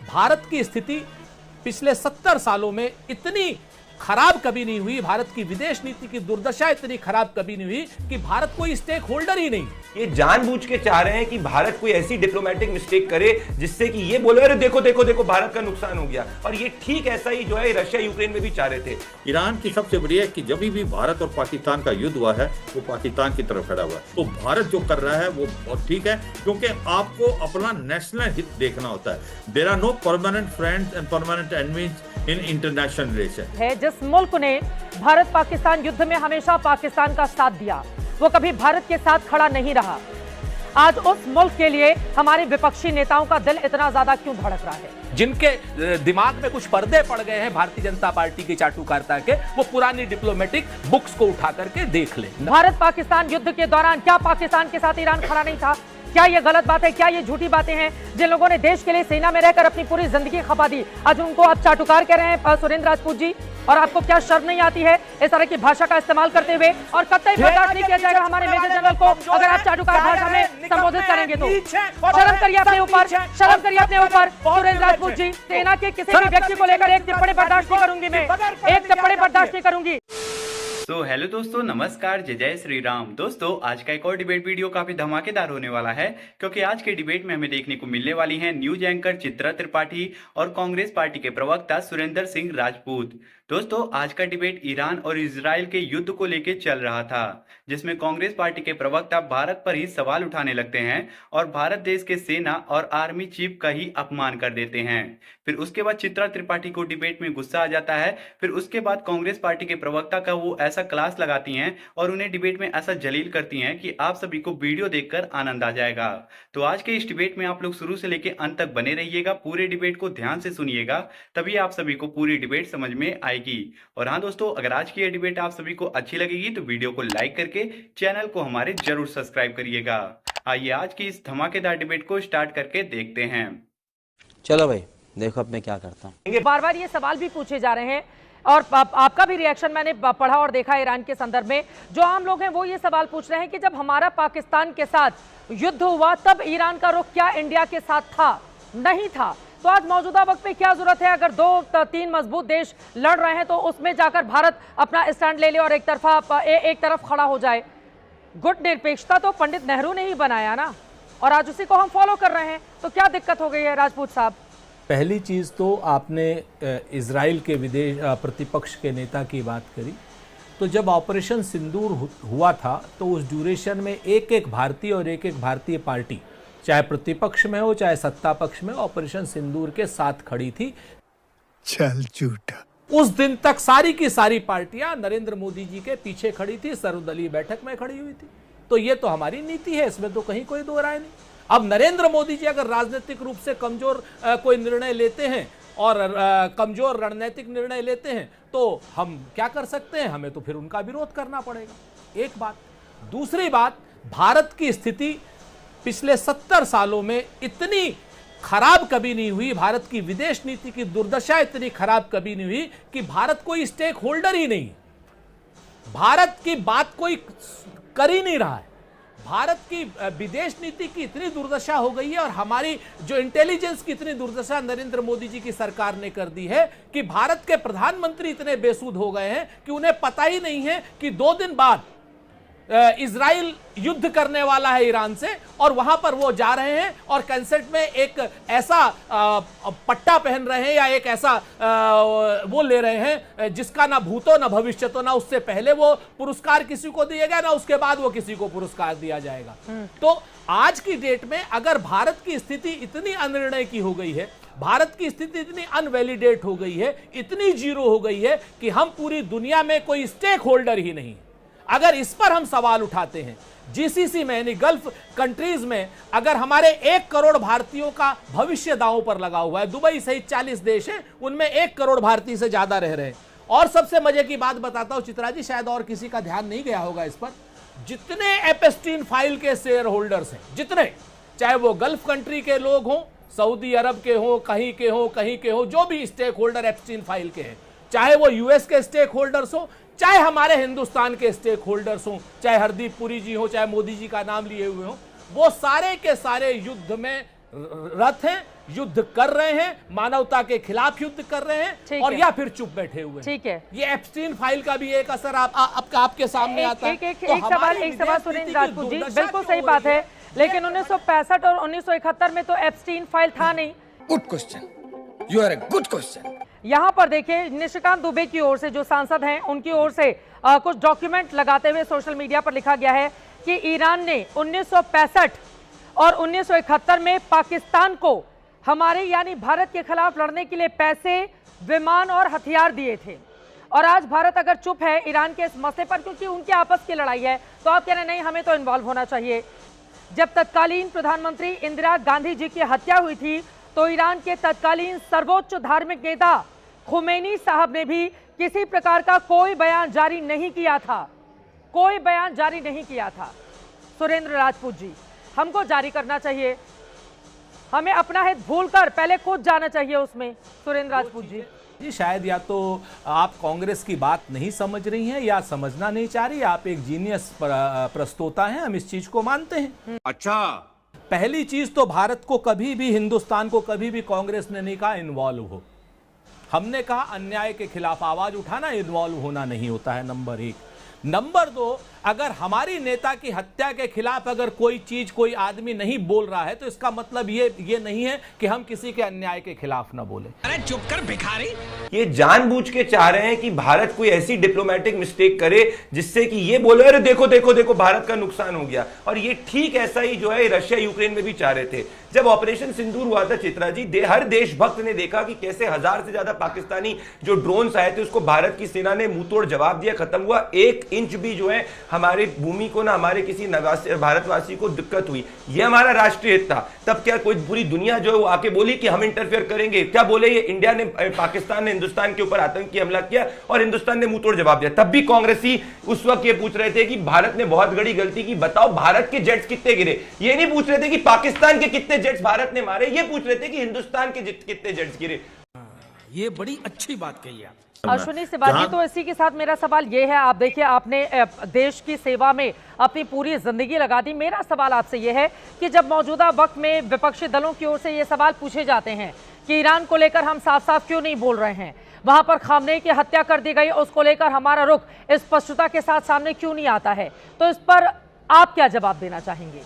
भारत की स्थिति पिछले 70 सालों में इतनी खराब कभी नहीं हुई, भारत की विदेश नीति की दुर्दशा इतनी खराब कभी नहीं हुई कि भारत कोई स्टेक होल्डर ही नहीं। ये जानबूझ के चाह रहे हैं कि भारत कोई ऐसी डिप्लोमेटिक मिस्टेक करे जिससे कि ये बोले अरे देखो देखो देखो भारत का नुकसान हो गया। और ये ठीक ऐसा ही जो है रशिया यूक्रेन में भी चाह रहे थे। ईरान की सबसे बड़ी है कि जब भी भारत और पाकिस्तान का युद्ध हुआ है वो पाकिस्तान की तरफ खड़ा हुआ है। तो भारत जो कर रहा है वो बहुत ठीक है, क्योंकि आपको अपना नेशनल हित देखना होता है। There are no permanent friends and permanent enemies in international relation. है जिस मुल्क ने भारत पाकिस्तान युद्ध में हमेशा पाकिस्तान का साथ दिया, वो कभी भारत के साथ खड़ा नहीं रहा। आज उस मुल्क के लिए हमारे विपक्षी नेताओं का दिल इतना ज्यादा क्यों धड़क रहा है? जिनके दिमाग में कुछ पर्दे पड़ गए हैं भारतीय जनता पार्टी की चाटुकारिता के, वो पुरानी डिप्लोमेटिक बुक्स को उठा करके देख ले। भारत पाकिस्तान युद्ध के दौरान क्या पाकिस्तान के साथ ईरान खड़ा नहीं था? क्या ये गलत बात है? क्या ये झूठी बातें हैं? जिन लोगों ने देश के लिए सेना में रहकर अपनी पूरी जिंदगी खपा दी, आज उनको आप चाटुकार कह रहे हैं सुरेंद्र राजपूत जी, और आपको क्या शर्म नहीं आती है इस तरह की भाषा का इस्तेमाल करते हुए? और कतई बर्दाश्त नहीं किया जाएगा हमारे मेजर जनरल को अगर आप चाटुकार भाषा में संबोधित करेंगे तो। शर्म करिए अपने ऊपर, शर्म करिए अपने ऊपर सुरेंद्र राजपूत जी। सेना के किसी भी व्यक्ति को लेकर एक टिप्पणी बर्दाश्त नहीं करूंगी, मैं एक टिप्पणी बर्दाश्त नहीं करूंगी। तो हेलो दोस्तों, नमस्कार, जय जय श्री राम। दोस्तों आज का एक और डिबेट वीडियो काफी धमाकेदार होने वाला है, क्योंकि आज के डिबेट में हमें देखने को मिलने वाली हैं न्यूज एंकर चित्रा त्रिपाठी और कांग्रेस पार्टी के प्रवक्ता सुरेंद्र सिंह राजपूत। दोस्तों आज का डिबेट ईरान और इजराइल के युद्ध को लेकर चल रहा था, जिसमें कांग्रेस पार्टी के प्रवक्ता भारत पर ही सवाल उठाने लगते हैं और भारत देश के सेना और आर्मी चीफ का ही अपमान कर देते हैं। फिर उसके बाद चित्रा त्रिपाठी को डिबेट में गुस्सा आ जाता है। फिर उसके बाद कांग्रेस पार्टी के प्रवक्ता का वो ऐसा क्लास लगाती हैं और उन्हें डिबेट में ऐसा जलील करती हैं कि आप सभी को वीडियो देखकर आनंद आ जाएगा। तो आज के इस डिबेट में आप लोग शुरू से लेकर अंत तक बने रहिएगा, पूरे डिबेट को ध्यान से सुनिएगा, तभी आप सभी को पूरी डिबेट समझ में आएगी। और हाँ दोस्तों, अगर आज की ये डिबेट आप सभी को अच्छी लगेगी तो वीडियो को लाइक करके चैनल को हमारे जरूर सब्सक्राइब करिएगा। आइए आज की इस धमाकेदार डिबेट को स्टार्ट करके देखते हैं। चलो भाई देखो अब मैं क्या करता हूँ। बार बार ये सवाल भी पूछे जा रहे हैं और आपका भी रिएक्शन मैंने पढ़ा और देखा ईरान के संदर्भ में। जो आम लोग हैं वो ये सवाल पूछ रहे हैं कि जब हमारा पाकिस्तान के साथ युद्ध हुआ तब ईरान का रुख क्या इंडिया के साथ था? नहीं था। तो आज मौजूदा वक्त पे क्या जरूरत है? अगर 2-3 मजबूत देश लड़ रहे हैं तो उसमें जाकर भारत अपना स्टैंड ले ले और एक तरफ खड़ा हो जाए। गुट निरपेक्षता तो पंडित नेहरू ने ही बनाया ना, और आज उसी को हम फॉलो कर रहे हैं, तो क्या दिक्कत हो गई है राजपूत साहब? पहली चीज तो आपने इजराइल के विदेश प्रतिपक्ष के नेता की बात करी, तो जब ऑपरेशन सिंदूर हुआ था तो उस ड्यूरेशन में एक एक भारतीय और एक एक भारतीय पार्टी, चाहे प्रतिपक्ष में हो चाहे सत्ता पक्ष में, ऑपरेशन सिंदूर के साथ खड़ी थी। चल झूठा। उस दिन तक सारी की सारी पार्टियां नरेंद्र मोदी जी के पीछे खड़ी थी, सर्वदलीय बैठक में खड़ी हुई थी। तो ये तो हमारी नीति है, इसमें तो कहीं कोई दो राय नहीं। अब नरेंद्र मोदी जी अगर राजनीतिक रूप से कमजोर कोई निर्णय लेते हैं और कमजोर रणनीतिक निर्णय लेते हैं तो हम क्या कर सकते हैं? हमें तो फिर उनका विरोध करना पड़ेगा, एक बात। दूसरी बात, भारत की स्थिति पिछले 70 सालों में इतनी खराब कभी नहीं हुई, भारत की विदेश नीति की दुर्दशा इतनी खराब कभी नहीं हुई कि भारत कोई स्टेक होल्डर ही नहीं, भारत की बात कोई कर ही नहीं रहा है। भारत की विदेश नीति की इतनी दुर्दशा हो गई है और हमारी जो इंटेलिजेंस की इतनी दुर्दशा नरेंद्र मोदी जी की सरकार ने कर दी है कि भारत के प्रधानमंत्री इतने बेसुध हो गए हैं कि उन्हें पता ही नहीं है कि 2 दिन बाद इजराइल युद्ध करने वाला है ईरान से, और वहां पर वो जा रहे हैं और कंसर्ट में एक ऐसा पट्टा पहन रहे हैं या एक ऐसा वो ले रहे हैं जिसका ना भूतो ना भविष्य, तो ना उससे पहले वो पुरस्कार किसी को दिया गया ना उसके बाद वो किसी को पुरस्कार दिया जाएगा। तो आज की डेट में अगर भारत की स्थिति इतनी अनिर्णय की हो गई है, भारत की स्थिति इतनी अनवैलिडेट हो गई है, इतनी जीरो हो गई है कि हम पूरी दुनिया में कोई स्टेक होल्डर ही नहीं, अगर इस पर हम सवाल उठाते हैं, जीसीसी में यानी गल्फ कंट्रीज में अगर हमारे 1 करोड़ भारतीयों का भविष्य दांव पर लगा हुआ है, दुबई सहित 40 देश हैं उनमें 1 करोड़ भारतीय से ज्यादा रह रहे हैं। और सबसे मजे की बात बताता हूं चित्रा जी, शायद और किसी का ध्यान नहीं गया होगा इस पर, जितने एपेस्टीन फाइल के शेयर होल्डर्स हैं, जितने, चाहे वो गल्फ कंट्री के लोग हों, सऊदी अरब के हों, कहीं के हों, जो भी स्टेक होल्डर एपेस्टीन फाइल के हैं, चाहे वो यूएस के स्टेक होल्डर्स हो, चाहे हमारे हिंदुस्तान के स्टेक होल्डर्स हों, चाहे हरदीप पुरी जी हो, चाहे मोदी जी का नाम लिए हुए हों, वो सारे के सारे युद्ध में रत हैं, युद्ध कर रहे हैं, मानवता के खिलाफ युद्ध कर रहे ठीक हैं, और है। या फिर चुप बैठे हुए हैं। ठीक है। ये एप्स्टीन फाइल का भी एक असर आपके सामने आता है। एक तो सवाल हमारी सुरेंद्र विदेश नीति राजपूत जी, की दुर्दशा बिल्कुल क्यों सही हो बात रही है, लेकिन 1965 और 1971 में तो एप्स्टीन फाइल था नहीं। Good question. You are a good question. यहाँ पर देखिए, निशिकांत दुबे की ओर से, जो सांसद हैं, उनकी ओर से कुछ डॉक्यूमेंट लगाते हुए सोशल मीडिया पर लिखा गया है कि ईरान ने 1965 और 1971 में पाकिस्तान को हमारे यानी भारत के खिलाफ लड़ने के लिए पैसे, विमान और हथियार दिए थे। और आज भारत अगर चुप है ईरान के इस मसले पर, क्योंकि उनकी आपस की लड़ाई है, तो आप कह रहे हैं नहीं, हमें तो इन्वॉल्व होना चाहिए। जब तत्कालीन प्रधानमंत्री इंदिरा गांधी जी की हत्या हुई थी, तो ईरान के तत्कालीन सर्वोच्च धार्मिक नेता खुमैनी साहब ने भी किसी प्रकार का कोई बयान जारी नहीं किया था, कोई बयान जारी नहीं किया था। सुरेंद्र राजपूत जी, हमको जारी करना चाहिए, हमें अपना हित भूलकर पहले खुद जाना चाहिए उसमें। सुरेंद्र राजपूत जी, शायद या तो आप कांग्रेस की बात नहीं समझ रही हैं या समझना नहीं चाह रही। आप एक जीनियस प्रस्तोता हैं, हम इस चीज को मानते हैं। अच्छा, पहली चीज तो भारत को कभी भी, हिंदुस्तान को कभी भी कांग्रेस ने नहीं कहा इन्वॉल्व हो। हमने कहा अन्याय के खिलाफ आवाज उठाना, इन्वॉल्व होना नहीं होता है, नंबर एक। नंबर दो, अगर हमारी नेता की हत्या के खिलाफ अगर कोई चीज, कोई आदमी नहीं बोल रहा है, तो इसका मतलब ये नहीं है कि हम किसी के अन्याय के खिलाफ ना बोले। अरे चुप कर भिखारी। ये जानबूझ के चाह रहे हैं कि भारत कोई ऐसी डिप्लोमेटिक मिस्टेक करे जिससे कि ये बोले अरे देखो देखो देखो भारत का नुकसान हो गया। और ये ठीक ऐसा ही जो है रशिया यूक्रेन में भी चाह रहे थे। जब ऑपरेशन सिंदूर हुआ था चित्रा जी, हर देशभक्त ने देखा कि कैसे 1000 से ज्यादा पाकिस्तानी जो ड्रोन्स आए थे उसको भारत की सेना ने मुंहतोड़ जवाब दिया, खत्म हुआ। 1 इंच भी जो है हमारी भूमि को ना हमारे किसी भारतवासी को दिक्कत हुई। ये हमारा राष्ट्रीय हित था। तब क्या कोई पूरी दुनिया जो है वो आके बोली कि हम इंटरफेयर करेंगे? क्या बोले? ये इंडिया ने, पाकिस्तान ने हिंदुस्तान के ऊपर आतंकी हमला किया और हिंदुस्तान ने मुंहतोड़ जवाब दिया। तब भी कांग्रेसी उस वक्त ये पूछ रहे थे कि भारत ने बहुत बड़ी गलती की, बताओ भारत के जेट्स कितने गिरे। ये नहीं पूछ रहे थे कि पाकिस्तान के कितने जेट्स भारत ने मारे, ये पूछ रहे थे कि हिंदुस्तान के कितने जेट्स गिरे। ये बड़ी अच्छी बात कही आप। अश्विनी शिवाजी, तो इसी के साथ मेरा सवाल ये है, आप देखिए आपने देश की सेवा में अपनी पूरी जिंदगी लगा दी। मेरा सवाल आपसे ये है कि जब मौजूदा वक्त में विपक्षी दलों की ओर से ये सवाल पूछे जाते हैं कि ईरान को लेकर हम साफ साफ क्यों नहीं बोल रहे हैं, वहां पर खामनेई की हत्या कर दी गई, उसको लेकर हमारा रुख स्पष्टता के साथ सामने क्यों नहीं आता है, तो इस पर आप क्या जवाब देना चाहेंगे?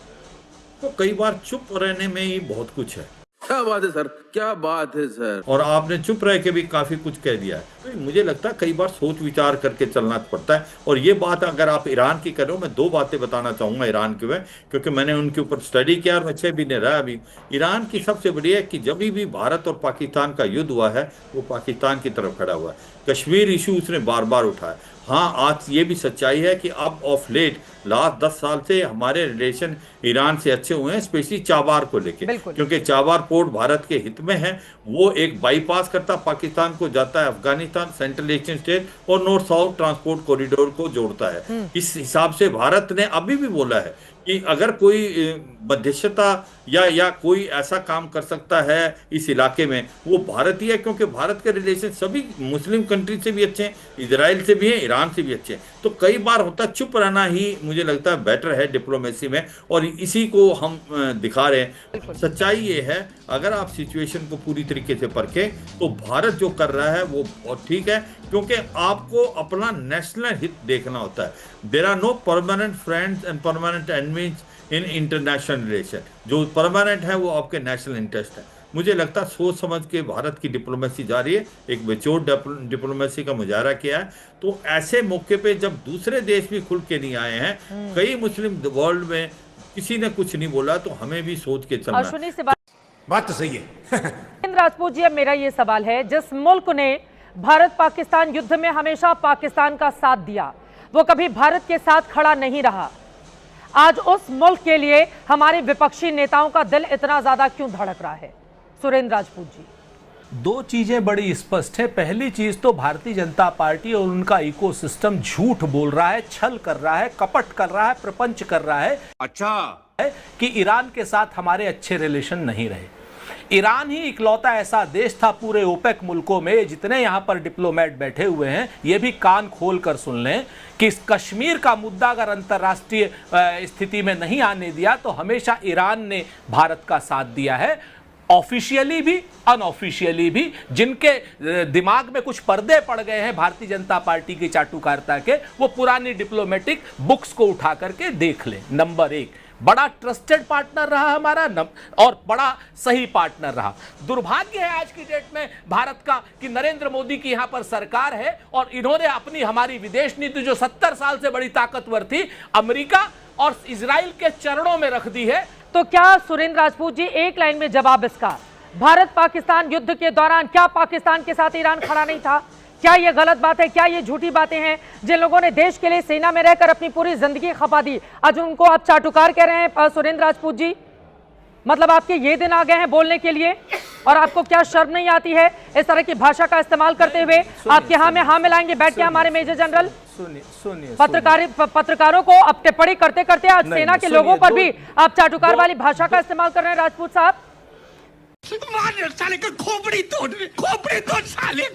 तो कई बार चुप रहने में ही बहुत कुछ है। क्या बात है सर, क्या बात है सर। और आपने चुप रह के भी काफी कुछ कह दिया है। तो मुझे लगता है कई बार सोच विचार करके चलना पड़ता है। और ये बात अगर आप ईरान की कर रहे हो, मैं 2 बातें बताना चाहूंगा ईरान के में, क्योंकि मैंने उनके ऊपर स्टडी किया और अच्छे भी नहीं रहा अभी। ईरान की सबसे बड़ी है कि जब भी भारत और पाकिस्तान का युद्ध हुआ है, वो पाकिस्तान की तरफ खड़ा हुआ है। कश्मीर इशू उसने बार बार उठाया। हाँ, आज ये भी सच्चाई है कि अब ऑफ लेट लास्ट 10 साल से हमारे रिलेशन ईरान से अच्छे हुए हैं, स्पेशली चाबार को लेके, क्योंकि चाबार पोर्ट भारत के हित में है। वो एक बाईपास करता पाकिस्तान को, जाता है अफगानिस्तान, सेंट्रल एशियन स्टेट और नॉर्थ साउथ ट्रांसपोर्ट कॉरिडोर को जोड़ता है। इस हिसाब से भारत ने अभी भी बोला है कि अगर कोई मध्यस्थता या कोई ऐसा काम कर सकता है इस इलाके में, वो भारत ही है, क्योंकि भारत के रिलेशन सभी मुस्लिम कंट्री से भी अच्छे हैं, इजराइल से भी हैं, ईरान से भी अच्छे हैं। तो कई बार होता है चुप रहना ही मुझे लगता है बेटर है डिप्लोमेसी में, और इसी को हम दिखा रहे हैं। सच्चाई ये है, अगर आप सिचुएशन को पूरी तरीके से परखें तो भारत जो कर रहा है वो बहुत ठीक है, क्योंकि आपको अपना नेशनल हित देखना होता है। There are no permanent friends and permanent enemies in international relation. जो परमानेंट है वो आपके नेशनल इंटरेस्ट है। मुझे लगता है सोच समझ के भारत की डिप्लोमेसी जा रही है, एक मैच्योर डिप्लोमेसी का मुजाहरा किया है। तो ऐसे मौके पे जब दूसरे देश भी खुल के नहीं आए हैं, कई मुस्लिम वर्ल्ड में किसी ने कुछ नहीं बोला, तो हमें भी सोच के चलना है। बात तो सही है। राजपूत जी, अब मेरा ये सवाल है, जिस मुल्क ने भारत पाकिस्तान युद्ध में हमेशा पाकिस्तान का साथ दिया, वो कभी भारत के साथ खड़ा नहीं रहा, आज उस मुल्क के लिए हमारे विपक्षी नेताओं का दिल इतना ज्यादा क्यों धड़क रहा है? सुरेंद्र राजपूत जी, 2 चीजें बड़ी स्पष्ट है। पहली चीज तो भारतीय जनता पार्टी और उनका इकोसिस्टम झूठ बोल रहा है, छल कर रहा है, कपट कर रहा है, प्रपंच कर रहा है। अच्छा है कि ईरान के साथ हमारे अच्छे रिलेशन नहीं रहे। ईरान ही इकलौता ऐसा देश था पूरे ओपेक मुल्कों में, जितने यहां पर डिप्लोमेट बैठे हुए हैं, ये भी कान खोल कर सुन लें कि इस कश्मीर का मुद्दा अगर अंतर्राष्ट्रीय स्थिति में नहीं आने दिया तो हमेशा ईरान ने भारत का साथ दिया है। ऑफिशियली भी अनऑफिशियली भी जिनके दिमाग में कुछ पर्दे पड़ गए हैं भारतीय जनता पार्टी की चाटुकारिता के, वो पुरानी डिप्लोमेटिक बुक्स को उठा करके देख लें। नंबर 1, बड़ा ट्रस्टेड पार्टनर रहा हमारा और बड़ा सही पार्टनर रहा। दुर्भाग्य है आज की डेट में भारत का कि नरेंद्र मोदी की यहां पर सरकार है और इन्होंने अपनी हमारी विदेश नीति जो 70 साल से बड़ी ताकतवर थी, अमेरिका और इजराइल के चरणों में रख दी है। तो क्या सुरेंद्र राजपूत जी, एक लाइन में जवाब इसका, भारत पाकिस्तान युद्ध के दौरान क्या पाकिस्तान के साथ ईरान खड़ा नहीं था? क्या ये गलत बात है? क्या ये झूठी बातें हैं? जिन लोगों ने देश के लिए सेना में रहकर अपनी पूरी जिंदगी खपा दी, आज उनको आप चाटुकार कह रहे हैं सुरेंद्र राजपूत जी? मतलब आपके ये दिन आ गए हैं बोलने के लिए और आपको क्या शर्म नहीं आती है इस तरह की भाषा का इस्तेमाल करते हुए? आपके हाँ मिलाएंगे बैठ के हमारे मेजर जनरल? सुनिए पत्रकारों को अब टिप्पणी करते करते आज सेना के लोगों पर भी आप चाटुकार वाली भाषा का इस्तेमाल कर रहे हैं राजपूत साहब। साले का खोपड़ी तोड़ साले।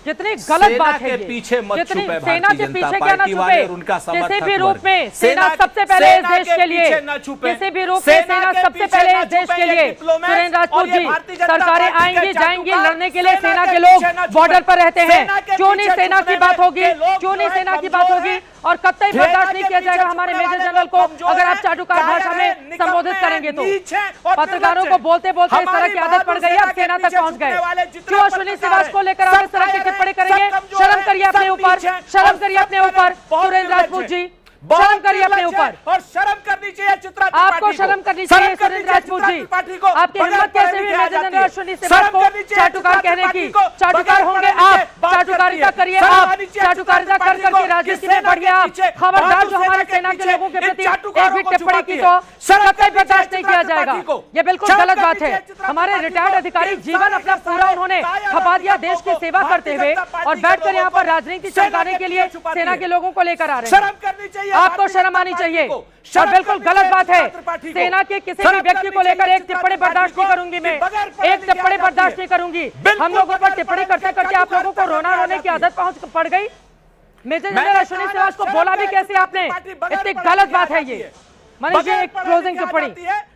कितनी गलत बात है ये। पीछे मत छुपे सेना के पीछे क्या ना छुपे? किसी भी रूप में सेना सबसे पहले इस देश के लिए, किसी भी रूप में सेना सबसे पहले इस देश के लिए। सुरेंद्र राजपूत जी, सरकारें आएंगी जाएंगी, लड़ने के लिए सेना के लोग बॉर्डर पर रहते हैं। क्यों नहीं सेना की बात होगी? क्यों नहीं सेना की बात होगी? और कतई बर्दाश्त नहीं किया जाएगा हमारे मेजर जनरल को अगर आप चाटुकार भाषा में संबोधित करेंगे तो। पत्रकारों को बोलते बोलते इस तरह की आदत पड़ गई, अब सेना तक पहुंच गए। क्यों अश्विनी श्रीवास्तव को लेकर आप इस तरह की टिप्पणी करेंगे? शर्म करिए अपने ऊपर, शर्म करिए अपने ऊपर सुरेंद्र राजपूत जी, शर्म करिए अपने ऊपर। और शर्म करनी चाहिए चित्रा, आपको शर्म करनी चाहिए सुरेंद्र राजपूत जी। आपकी हिम्मत कैसे हुई मेजर जनरल अश्विनी श्रीवास्तव को चाटुकार कहने की? चाटुकार होंगे आप, चाटुकारिता करिए आप, चाटुकारिता कर करके राजनीति में बढ़िए आप। खबरदार जो हमारे सेना के लोगों के प्रति एक भी टिप्पणी की तो कतई बर्दाश्त नहीं किया जाएगा। ये बिल्कुल गलत बात है। हमारे रिटायर्ड अधिकारी जीवन अपना पूरा उन्होंने खपा दिया देश की सेवा करते हुए और बैठकर यहाँ पर राजनीति चमकाने के लिए सेना के लोगों को लेकर आ रहे हैं। आपको शर्म आनी चाहिए और बिल्कुल गलत बात है। सेना के किसी भी व्यक्ति को लेकर एक टिप्पणी बर्दाश्त नहीं करूंगी मैं, एक टिप्पणी बर्दाश्त नहीं करूंगी। हम लोगों पर टिप्पणी करते करते आप लोगों को रोने की आदत पड़ गई। मेजर जनरल अश्विनी श्रीवास्तव को बोला भी कैसे आपने? इतनी गलत बात है ये। मनीष जी, एक क्लोजिंग टिप्पणी,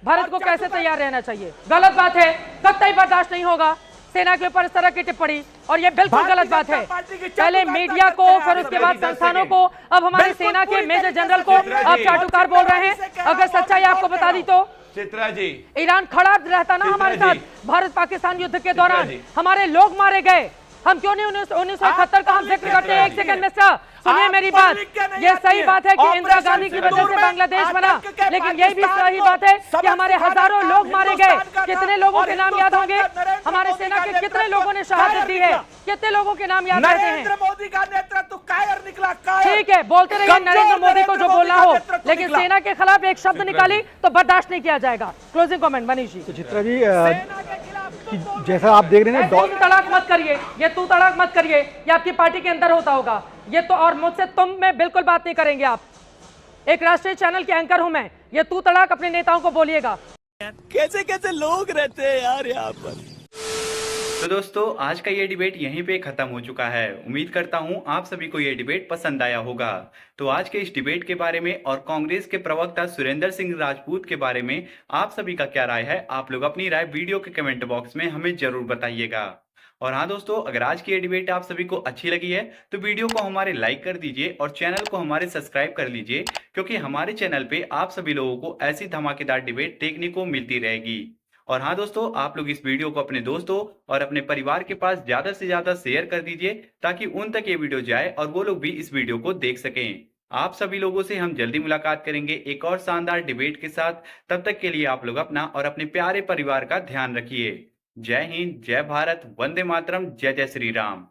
भारत को कैसे तैयार रहना चाहिए? गलत बात है, कतई बर्दाश्त नहीं होगा सेना के ऊपर इस तरह की टिप्पणी, और ये बिल्कुल गलत बात है। पहले मीडिया को, फिर उसके बाद संस्थानों को, अब हमारे सेना के मेजर जनरल को आप चाटुकार बोल रहे हैं। अगर सच्चाई आपको बता दी तो चित्रा जी, ईरान खड़ा रहता ना हमारे साथ भारत पाकिस्तान युद्ध के दौरान, हमारे लोग मारे गए। हम क्यों नहीं 1971 का हम जिक्र करते हैं? एक सेकंड मिस्टर, सुनिए मेरी बात। ये सही बात है कि इंदिरा गांधी की वजह से बांग्लादेश बना, लेकिन ये भी सही बात है कि हमारे हजारों लोग मारे गए। कितने लोगों के नाम याद होंगे? हमारे सेना के कितने लोगों ने शहादत दी है? कितने लोगों के नाम याद रहते हैं? नरेंद्र मोदी का नेतृत्व कायर निकला। ठीक है, बोलते रहिए नरेंद्र मोदी को जो बोलना हो, लेकिन सेना के खिलाफ एक शब्द निकाली तो बर्दाश्त नहीं किया जाएगा। Closing comment Manish ji. चित्रा जी, जैसा आप देख रहे हैं, तू तड़ाक मत करिए, ये तू तड़ाक मत करिए, ये आपकी पार्टी के अंदर होता होगा ये तो। और मुझसे तुम में बिल्कुल बात नहीं करेंगे आप। एक राष्ट्रीय चैनल के एंकर हूं मैं, ये तू तड़ाक अपने नेताओं को बोलिएगा। कैसे कैसे लोग रहते हैं यार यहाँ पर। तो दोस्तों, आज का ये डिबेट यहीं पे खत्म हो चुका है। उम्मीद करता हूं आप सभी को ये डिबेट पसंद आया होगा। तो आज के इस डिबेट के बारे में और कांग्रेस के प्रवक्ता सुरेंद्र सिंह राजपूत के बारे में आप सभी का क्या राय है? आप लोग अपनी राय वीडियो के कमेंट बॉक्स में हमें जरूर बताइएगा। और हाँ दोस्तों, अगर आज की ये डिबेट आप सभी को अच्छी लगी है तो वीडियो को हमारे लाइक कर दीजिए और चैनल को हमारे सब्सक्राइब कर लीजिए, क्योंकि हमारे चैनल पे आप सभी लोगों को ऐसी धमाकेदार डिबेट देखने को मिलती रहेगी। और हाँ दोस्तों, आप लोग इस वीडियो को अपने दोस्तों और अपने परिवार के पास ज्यादा से ज्यादा शेयर कर दीजिए, ताकि उन तक ये वीडियो जाए और वो लोग भी इस वीडियो को देख सकें। आप सभी लोगों से हम जल्दी मुलाकात करेंगे एक और शानदार डिबेट के साथ। तब तक के लिए आप लोग अपना और अपने प्यारे परिवार का ध्यान रखिए। जय हिंद, जय भारत, वंदे मातरम, जय जय श्री राम।